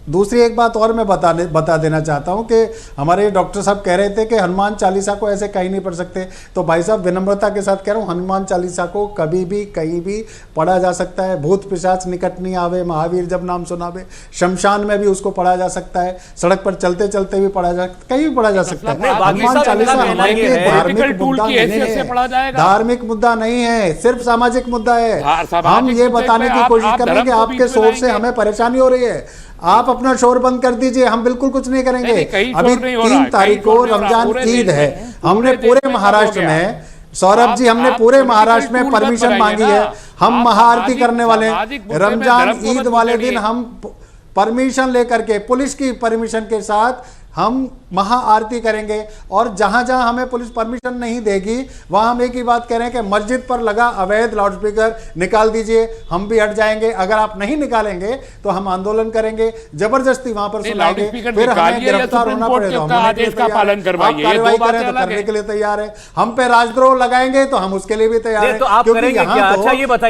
दूसरी एक बात और मैं बता देना चाहता हूं कि हमारे डॉक्टर साहब कह रहे थे कि हनुमान चालीसा को ऐसे कहीं नहीं पढ़ सकते, तो भाई साहब विनम्रता के साथ कह रहा हूं, हनुमान चालीसा को कभी भी कहीं भी पढ़ा जा सकता है। भूत पिशाच निकट नहीं आवे, महावीर जब नाम सुनावे, शमशान में भी उसको पढ़ा जा सकता है, सड़क पर चलते चलते भी पढ़ा जा, कहीं भी पढ़ा जा सकता है। हनुमान चालीसा हमारे लिए धार्मिक मुद्दा नहीं है, धार्मिक मुद्दा नहीं है, सिर्फ सामाजिक मुद्दा है। हम ये बताने की कोशिश कर रहे हैं कि आपके शोर से हमें परेशानी हो रही है, आप अपना शोर बंद कर दीजिए, हम बिल्कुल कुछ नहीं करेंगे। अभी 3 तारीख को रमजान ईद है, हमने पूरे महाराष्ट्र में, सौरभ जी हमने पूरे महाराष्ट्र में परमिशन मांगी है, हम महाआरती करने वाले हैं। रमजान ईद वाले दिन हम परमिशन लेकर के, पुलिस की परमिशन के साथ हम महाआरती करेंगे, और जहां जहां हमें पुलिस परमिशन नहीं देगी वहां हम एक ही बात कह रहे हैं कि मस्जिद पर लगा अवैध लाउडस्पीकर निकाल दीजिए, हम भी हट जाएंगे। अगर आप नहीं निकालेंगे तो हम आंदोलन करेंगे, जबरदस्ती वहां पर सुनाएंगे, फिर हमें गिरफ्तार होना पड़ेगा, हम कार्रवाई करें तो करने के लिए तैयार है। हम पे राजद्रोह लगाएंगे तो हम उसके लिए भी तैयार है, क्योंकि यहाँ तो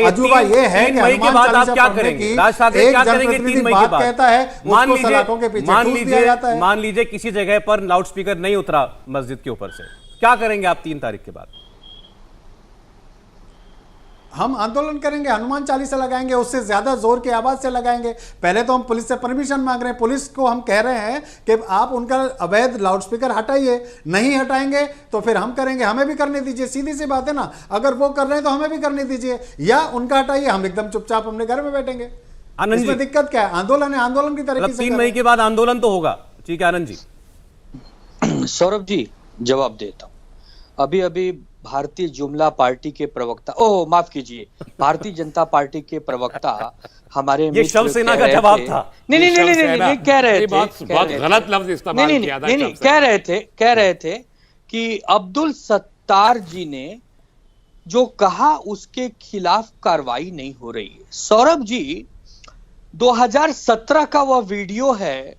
अजूबा ये है कि हनुमान चालीसा पढ़ने की एक जनप्रतिनिधि बात कहता है, उसको सलाखों के पीछे ठूस दिया जाता है। मान लीजिए किसी जगह पर लाउडस्पीकर नहीं उतरा मस्जिद के ऊपर से, क्या करेंगे आप 3 तारीख के बाद? हम आंदोलन करेंगे, हनुमान चालीसा लगाएंगे, उससे ज्यादा जोर की आवाज से लगाएंगे। पहले तो हम पुलिस से परमिशन मांग रहे हैं, पुलिस को हम कह रहे हैं कि आप उनका अवैध लाउडस्पीकर हटाइए, नहीं हटाएंगे तो फिर हम करेंगे, हमें भी करने दीजिए, सीधी सी बात है ना। अगर वो कर रहे हैं तो हमें भी करने दीजिए, या उनका हटाइए, हम एकदम चुपचाप अपने घर में बैठेंगे। इसमें दिक्कत क्या है? आंदोलन है, आंदोलन की तरीके से 3 मई के बाद आंदोलन तो होगा। ठीक है आनंद जी। सौरभ जी जवाब देता हूं। अभी अभी भारतीय जुमला पार्टी के प्रवक्ता, माफ कीजिए, भारतीय जनता पार्टी के प्रवक्ता हमारे ये शिवसेना का जवाब था। नहीं कह रहे थे, बहुत गलत लफ्ज इस्तेमाल किया था। नहीं कह रहे थे कि अब्दुल सत्तार जी ने जो कहा उसके खिलाफ कार्रवाई नहीं हो रही है। सौरभ जी 2017 का वह वीडियो है,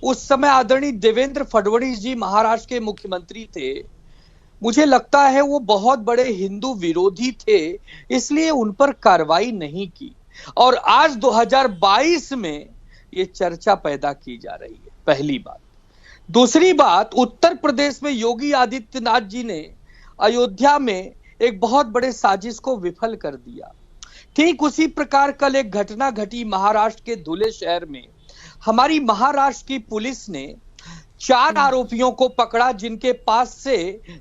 उस समय आदरणीय देवेंद्र फडणवीस जी महाराष्ट्र के मुख्यमंत्री थे। मुझे लगता है वो बहुत बड़े हिंदू विरोधी थे, इसलिए उन पर कार्रवाई नहीं की, और आज 2022 में ये चर्चा पैदा की जा रही है। पहली बात। दूसरी बात, उत्तर प्रदेश में योगी आदित्यनाथ जी ने अयोध्या में एक बहुत बड़े साजिश को विफल कर दिया। ठीक उसी प्रकार कल एक घटना घटी महाराष्ट्र के धुले शहर में। हमारी महाराष्ट्र की पुलिस ने 4 आरोपियों को पकड़ा, जिनके पास से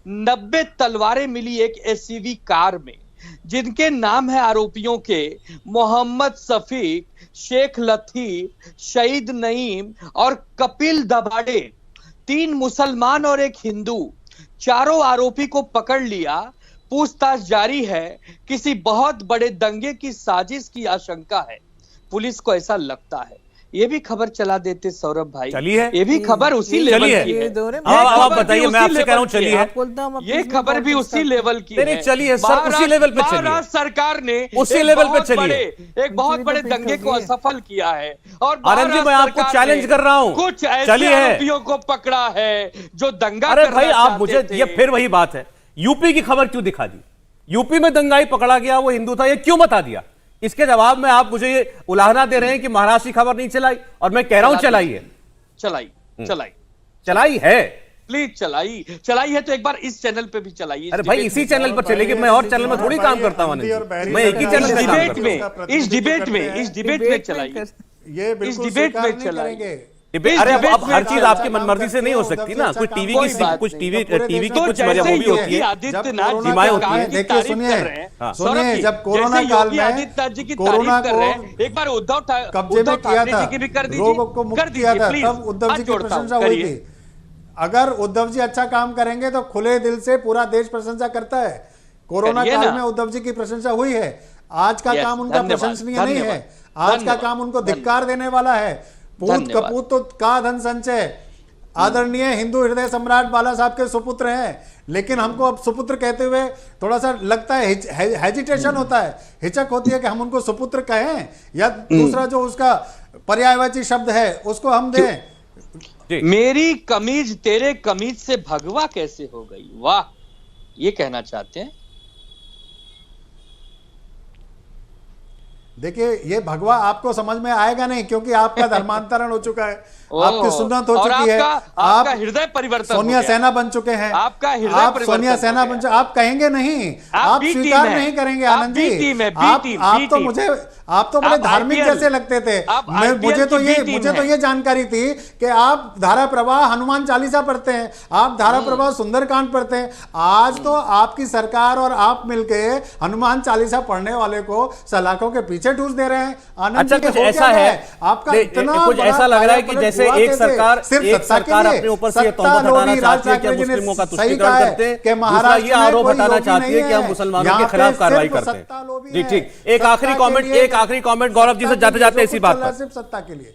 90 तलवारें मिली एक एसयूवी कार में, जिनके नाम है आरोपियों के मोहम्मद सफीक, शेख लतीफ, शहीद नईम और कपिल दबाड़े। 3 मुसलमान और एक हिंदू, चारों आरोपी को पकड़ लिया। पूछताछ जारी है। किसी बहुत बड़े दंगे की साजिश की आशंका है, पुलिस को ऐसा लगता है। ये भी खबर चला देते सौरभ भाई, चली है, ये भी खबर उसी लेवल की है। आप बताइए, मैं आपसे कह रहा हूं चली है, ये खबर भी उसी लेवल की है। चली है सर, उसी लेवल पे चली है। सरकार ने उसी लेवल पे चली है, एक बहुत बड़े दंगे को असफल किया है, और आनंद जी मैं आपको चैलेंज कर रहा हूं, कुछ ऐसे आरोपियों को पकड़ा है जो दंगा। अरे भाई आप मुझे, ये फिर वही बात है, यूपी की खबर क्यों दिखा दी? यूपी में दंगाई पकड़ा गया, वो हिंदू था, ये क्यों बता दिया? इसके जवाब में आप मुझे ये उलाहना दे रहे हैं कि महाराष्ट्र की खबर नहीं चलाई, और मैं कह रहा हूं चलाई है। चलाई है, प्लीज चलाई है तो एक बार इस चैनल पे भी चलाइए। अरे भाई इसी चैनल पर चलेगी, मैं और चैनल में थोड़ी काम करता हूं, मैं एक ही चैनल पे काम करता हूं। इस डिबेट में चलाइए, ये बिल्कुल स्वीकार नहीं करेंगे। अरे अब हर चीज आपकी मनमर्जी से नहीं हो सकती ना, कुछ टीवी की कुछ वजह वो भी होती है, सीमाएं होती है। देखिए सुनिए, जब कोरोना काल में कोरोना को एक बार उद्धव कब्जे में किया था, रोग को मुक्त किया था, तब उद्धव जी की प्रशंसा हुई थी। अगर उद्धव जी अच्छा काम करेंगे तो खुले दिल से पूरा देश प्रशंसा करता है। कोरोना काल में उद्धव जी की प्रशंसा हुई है। आज का काम उनका प्रशंसनीय नहीं है, आज का काम उनको धिक्कार देने वाला है। पूत कपूत तो का धन संचय, आदरणीय हिंदू हृदय सम्राट बाला साहब के सुपुत्र हैं, लेकिन हमको अब सुपुत्र कहते हुए थोड़ा सा लगता है, हेजिटेशन होता है, हिचक होती है कि हम उनको सुपुत्र कहें या दूसरा जो उसका पर्यायवाची शब्द है उसको हम दें। मेरी कमीज तेरे कमीज से भगवा कैसे हो गई, वाह, ये कहना चाहते हैं। देखिए, ये भगवा आपको समझ में आएगा नहीं, क्योंकि आपका धर्मांतरण हो चुका है, आपकी सुन्नत हो चुकी है, आपका हृदय परिवर्तन सोनिया सेना बन चुके हैं, आपका हृदय आप सोनिया सेना बन चुके, आप कहेंगे नहीं, आप स्वीकार नहीं करेंगे आनंद जी। आप तो बड़े धार्मिक जैसे लगते थे। मुझे तो ये जानकारी थी कि आप धारा प्रवाह हनुमान चालीसा पढ़ते हैं, आप धारा प्रवाह सुंदरकांड पढ़ते हैं। आज तो आपकी सरकार और आप मिलके हनुमान चालीसा पढ़ने वाले को सलाखों के पीछे ठूस दे रहे हैं। आनंद अच्छा, कुछ ऐसा है आपका, इतना कुछ ऐसा लग रहा है कि जैसे एक सरकार अपने ऊपर से ये तोहमत हटाना चाहती है कि हम मुस्लिमों का तुष्टीकरण करते हैं, कि महाराष्ट्र ये आरोप हटाना चाहती है कि हम मुसलमानों के खिलाफ कार्रवाई करते हैं। जी ठीक, एक आखिरी कमेंट गौरव जी से जाते जाते इसी बात पर। सिर्फ सत्ता के लिए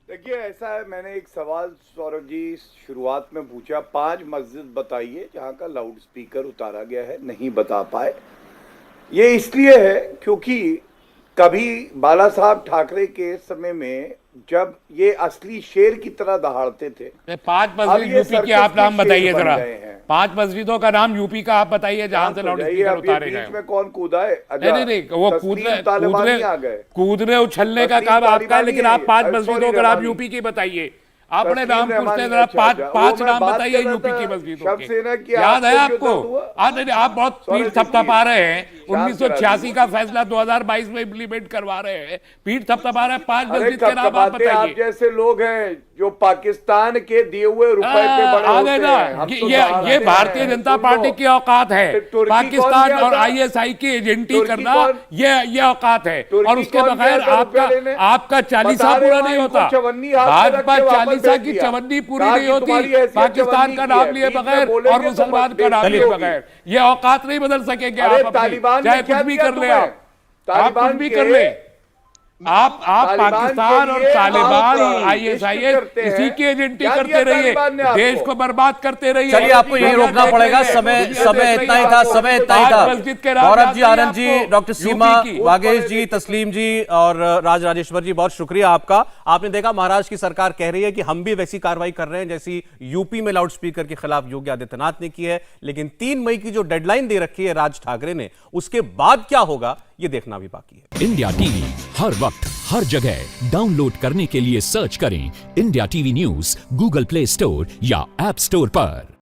देखिए, ऐसा है, मैंने एक सवाल सौरभ जी शुरुआत में पूछा, 5 मस्जिद बताइए जहां का लाउड स्पीकर उतारा गया है, नहीं बता पाए। ये इसलिए है क्योंकि कभी बाला साहब ठाकरे के समय में जब ये असली शेर की तरह दहाड़ते थे। 5 मस्जिद यूपी के आप नाम बताइए जरा, 5 मस्जिदों का नाम यूपी का आप बताइए जहां से लाउड स्पीकर उतारे गए। में कौन कूदा है? नहीं, वो कूदने उछलने का काम आपका है, लेकिन आप 5 मस्जिदों का नाम यूपी की बताइए। अपने नाम पूछते जरा, 5 नाम बताइए यूपी की मस्जिदों के। याद है आपको? आप बहुत पीठ थपथपा रहे हैं, 1986 का फैसला 2022 में इम्प्लीमेंट करवा रहे हैं, पीठ थपथपा रहे हैं। 5 मस्जिद के नाम आप बताइए। आप जैसे लोग हैं जो पाकिस्तान के दिए हुए रुपए पे बड़े होते हैं। ये भारतीय जनता पार्टी की औकात है, पाकिस्तान और ISI की एजेंटी करना ये औकात है, और उसके बगैर आपका चालीसा पूरा नहीं होता। भाजपा चालीसा की चवन्नी पूरी नहीं होती पाकिस्तान का नाम लिए बगैर और मुसलमान का नाम लिए बगैर। ये औकात नहीं बदल सकेंगे आप, चाहे कुछ भी कर ले, आप कुछ भी कर ले। आप पाकिस्तान और तालिबान और ISIS इसी की एजेंटी करते रहिए, देश को बर्बाद करते रहिए। चलिए, आपको यही रोकना पड़ेगा, समय इतना ही था। गौरव जी, आनंद जी, डॉक्टर सीमा वागेश जी, तस्लीम जी और राज राजेश्वर जी, बहुत शुक्रिया आपका। आपने देखा, महाराष्ट्र की सरकार कह रही है कि हम भी वैसी कार्रवाई कर रहे हैं जैसी यूपी में लाउड स्पीकर के खिलाफ योगी आदित्यनाथ ने की है, लेकिन 3 मई की जो डेडलाइन दे रखी है राज ठाकरे ने, उसके बाद क्या होगा ये देखना भी बाकी है। इंडिया टीवी हर वक्त हर जगह डाउनलोड करने के लिए सर्च करें India TV news Google play store या ऐप स्टोर पर।